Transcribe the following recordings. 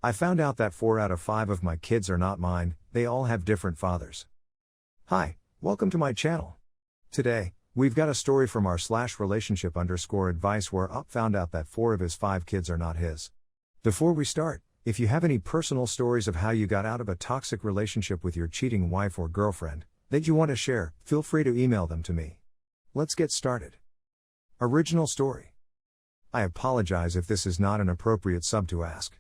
I found out that 4 out of 5 of my kids are not mine, they all have different fathers. Hi, welcome to my channel. Today, we've got a story from our /relationship_advice where Up found out that 4 of his 5 kids are not his. Before we start, if you have any personal stories of how you got out of a toxic relationship with your cheating wife or girlfriend that you want to share, feel free to email them to me. Let's get started. Original story. I apologize if this is not an appropriate sub to ask.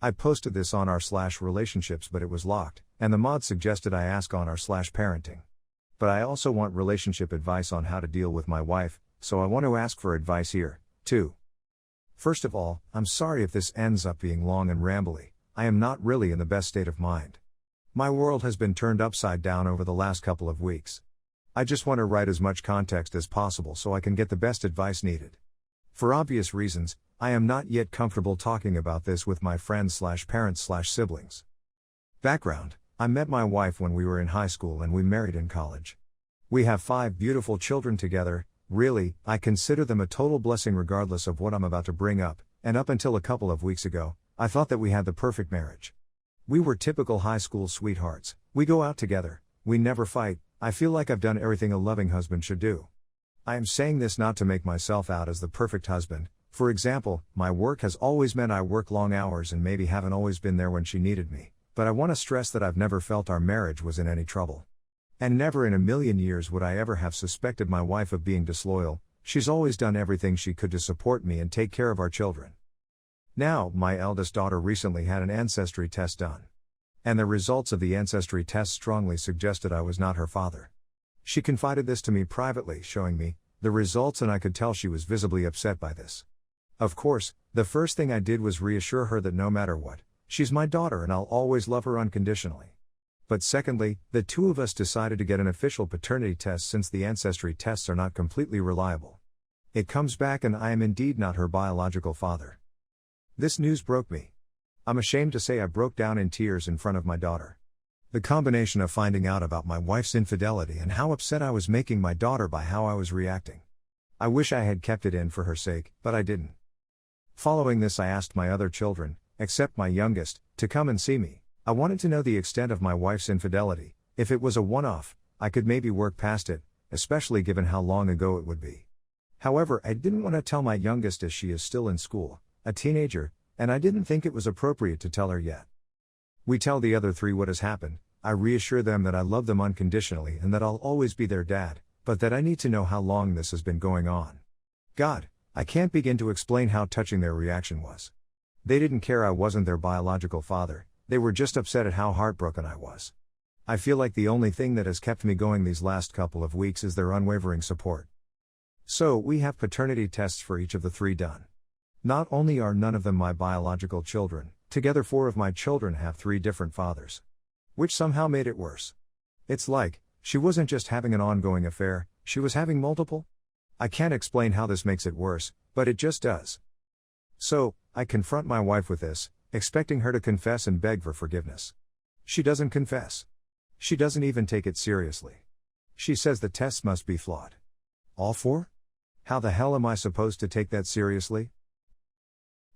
I posted this on our /relationships but it was locked, and the mod suggested I ask on our /parenting. But I also want relationship advice on how to deal with my wife, so I want to ask for advice here, too. First of all, I'm sorry if this ends up being long and rambly. I am not really in the best state of mind. My world has been turned upside down over the last couple of weeks. I just want to write as much context as possible so I can get the best advice needed. For obvious reasons, I am not yet comfortable talking about this with my friends/parents/siblings. Background: I met my wife when we were in high school and we married in college. We have 5 beautiful children together. Really, I consider them a total blessing regardless of what I'm about to bring up, and up until a couple of weeks ago, I thought that we had the perfect marriage. We were typical high school sweethearts. We go out together, we never fight. I feel like I've done everything a loving husband should do. I am saying this not to make myself out as the perfect husband. For example, my work has always meant I work long hours and maybe haven't always been there when she needed me, but I want to stress that I've never felt our marriage was in any trouble. And never in a million years would I ever have suspected my wife of being disloyal. She's always done everything she could to support me and take care of our children. Now, my eldest daughter recently had an ancestry test done. And the results of the ancestry test strongly suggested I was not her father. She confided this to me privately, showing me the results, and I could tell she was visibly upset by this. Of course, the first thing I did was reassure her that no matter what, she's my daughter and I'll always love her unconditionally. But secondly, the two of us decided to get an official paternity test since the ancestry tests are not completely reliable. It comes back and I am indeed not her biological father. This news broke me. I'm ashamed to say I broke down in tears in front of my daughter. The combination of finding out about my wife's infidelity and how upset I was making my daughter by how I was reacting. I wish I had kept it in for her sake, but I didn't. Following this, I asked my other children, except my youngest, to come and see me. I wanted to know the extent of my wife's infidelity. If it was a one-off, I could maybe work past it, especially given how long ago it would be. However, I didn't want to tell my youngest as she is still in school, a teenager, and I didn't think it was appropriate to tell her yet. We tell the other 3 what has happened. I reassure them that I love them unconditionally and that I'll always be their dad, but that I need to know how long this has been going on. God, I can't begin to explain how touching their reaction was. They didn't care I wasn't their biological father, they were just upset at how heartbroken I was. I feel like the only thing that has kept me going these last couple of weeks is their unwavering support. So, we have paternity tests for each of the 3 done. Not only are none of them my biological children, together 4 of my children have 3 different fathers. Which somehow made it worse. It's like, she wasn't just having an ongoing affair, she was having multiple? I can't explain how this makes it worse, but it just does. So, I confront my wife with this, expecting her to confess and beg for forgiveness. She doesn't confess. She doesn't even take it seriously. She says the tests must be flawed. All 4? How the hell am I supposed to take that seriously?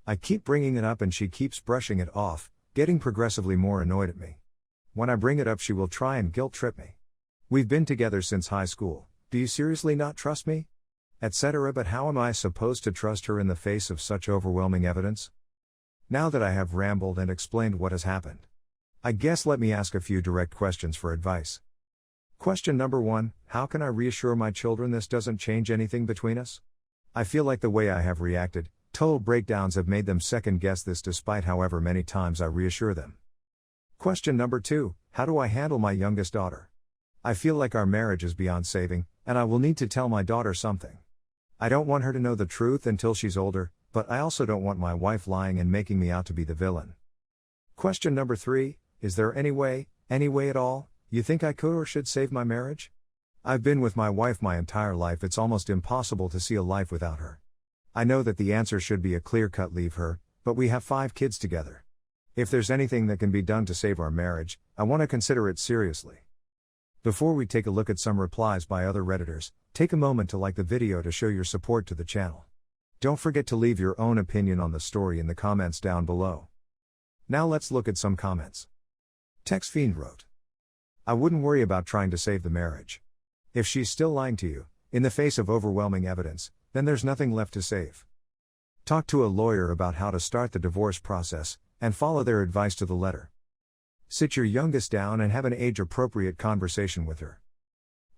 I keep bringing it up and she keeps brushing it off, getting progressively more annoyed at me. When I bring it up, she will try and guilt trip me. We've been together since high school. Do you seriously not trust me? Etc. But how am I supposed to trust her in the face of such overwhelming evidence? Now that I have rambled and explained what has happened, I guess let me ask a few direct questions for advice. Question number 1, how can I reassure my children this doesn't change anything between us? I feel like the way I have reacted, total breakdowns have made them second guess this despite however many times I reassure them. Question number 2, how do I handle my youngest daughter? I feel like our marriage is beyond saving, and I will need to tell my daughter something. I don't want her to know the truth until she's older, but I also don't want my wife lying and making me out to be the villain. Question number 3, is there any way at all, you think I could or should save my marriage? I've been with my wife my entire life, it's almost impossible to see a life without her. I know that the answer should be a clear-cut leave her, but we have 5 kids together. If there's anything that can be done to save our marriage, I want to consider it seriously. Before we take a look at some replies by other Redditors, take a moment to like the video to show your support to the channel. Don't forget to leave your own opinion on the story in the comments down below. Now let's look at some comments. Text Fiend wrote, I wouldn't worry about trying to save the marriage. If she's still lying to you, in the face of overwhelming evidence, then there's nothing left to save. Talk to a lawyer about how to start the divorce process, and follow their advice to the letter. Sit your youngest down and have an age-appropriate conversation with her.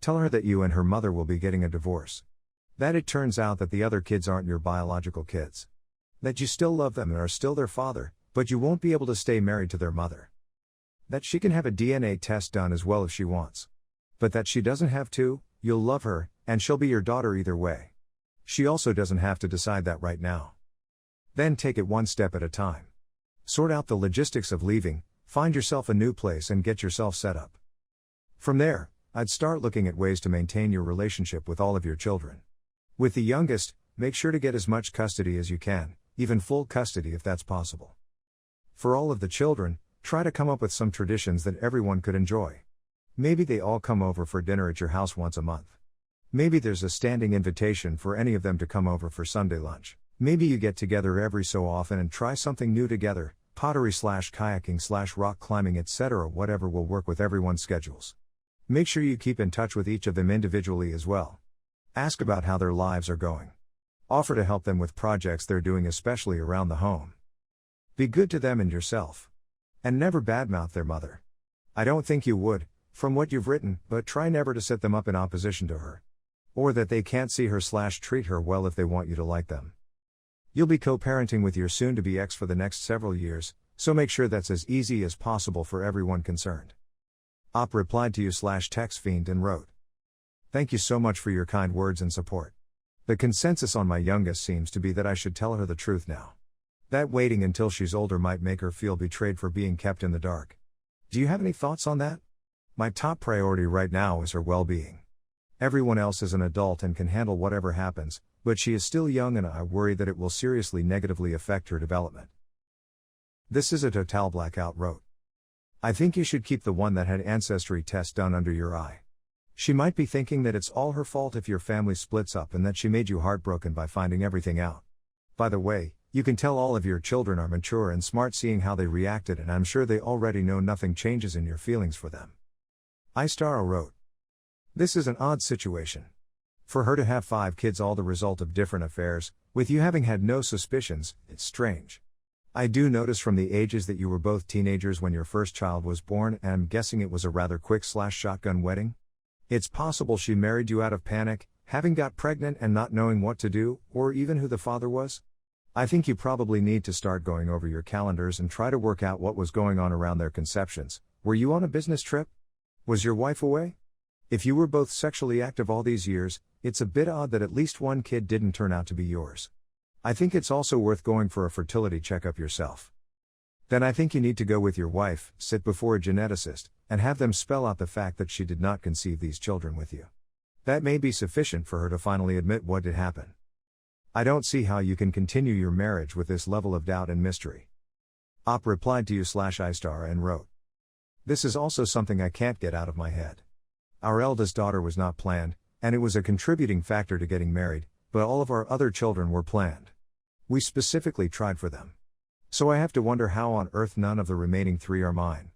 Tell her that you and her mother will be getting a divorce. That it turns out that the other kids aren't your biological kids. That you still love them and are still their father, but you won't be able to stay married to their mother. That she can have a DNA test done as well if she wants. But that she doesn't have to, you'll love her, and she'll be your daughter either way. She also doesn't have to decide that right now. Then take it one step at a time. Sort out the logistics of leaving, find yourself a new place and get yourself set up. From there, I'd start looking at ways to maintain your relationship with all of your children. With the youngest, make sure to get as much custody as you can, even full custody if that's possible. For all of the children, try to come up with some traditions that everyone could enjoy. Maybe they all come over for dinner at your house once a month. Maybe there's a standing invitation for any of them to come over for Sunday lunch. Maybe you get together every so often and try something new together, pottery/kayaking/rock climbing, etc. Whatever will work with everyone's schedules. Make sure you keep in touch with each of them individually as well. Ask about how their lives are going. Offer to help them with projects they're doing, especially around the home. Be good to them and yourself. And never badmouth their mother. I don't think you would, from what you've written, but try never to set them up in opposition to her. Or that they can't see her/treat her well if they want you to like them. You'll be co-parenting with your soon-to-be ex for the next several years, so make sure that's as easy as possible for everyone concerned. Op replied to you/text fiend and wrote, thank you so much for your kind words and support. The consensus on my youngest seems to be that I should tell her the truth now. That waiting until she's older might make her feel betrayed for being kept in the dark. Do you have any thoughts on that? My top priority right now is her well-being. Everyone else is an adult and can handle whatever happens, but she is still young and I worry that it will seriously negatively affect her development. This is a total blackout wrote. I think you should keep the one that had ancestry test done under your eye. She might be thinking that it's all her fault if your family splits up and that she made you heartbroken by finding everything out. By the way, you can tell all of your children are mature and smart seeing how they reacted, and I'm sure they already know nothing changes in your feelings for them. Istaro wrote, this is an odd situation. For her to have 5 kids, all the result of different affairs, with you having had no suspicions, it's strange. I do notice from the ages that you were both teenagers when your first child was born, and I'm guessing it was a rather quick/shotgun wedding. It's possible she married you out of panic, having got pregnant and not knowing what to do, or even who the father was. I think you probably need to start going over your calendars and try to work out what was going on around their conceptions. Were you on a business trip? Was your wife away? If you were both sexually active all these years, it's a bit odd that at least one kid didn't turn out to be yours. I think it's also worth going for a fertility checkup yourself. Then I think you need to go with your wife, sit before a geneticist, and have them spell out the fact that she did not conceive these children with you. That may be sufficient for her to finally admit what did happen. I don't see how you can continue your marriage with this level of doubt and mystery. Op replied to you/Istar and wrote, this is also something I can't get out of my head. Our eldest daughter was not planned, and it was a contributing factor to getting married, but all of our other children were planned. We specifically tried for them. So I have to wonder how on earth none of the remaining 3 are mine.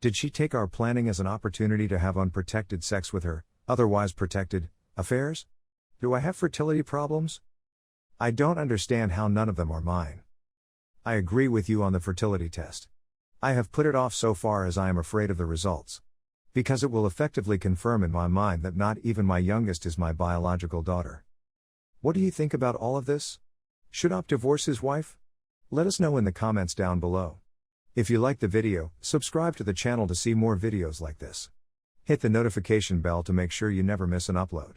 Did she take our planning as an opportunity to have unprotected sex with her, otherwise protected, affairs? Do I have fertility problems? I don't understand how none of them are mine. I agree with you on the fertility test. I have put it off so far as I am afraid of the results. Because it will effectively confirm in my mind that not even my youngest is my biological daughter. What do you think about all of this? Should Op divorce his wife? Let us know in the comments down below. If you liked the video, subscribe to the channel to see more videos like this. Hit the notification bell to make sure you never miss an upload.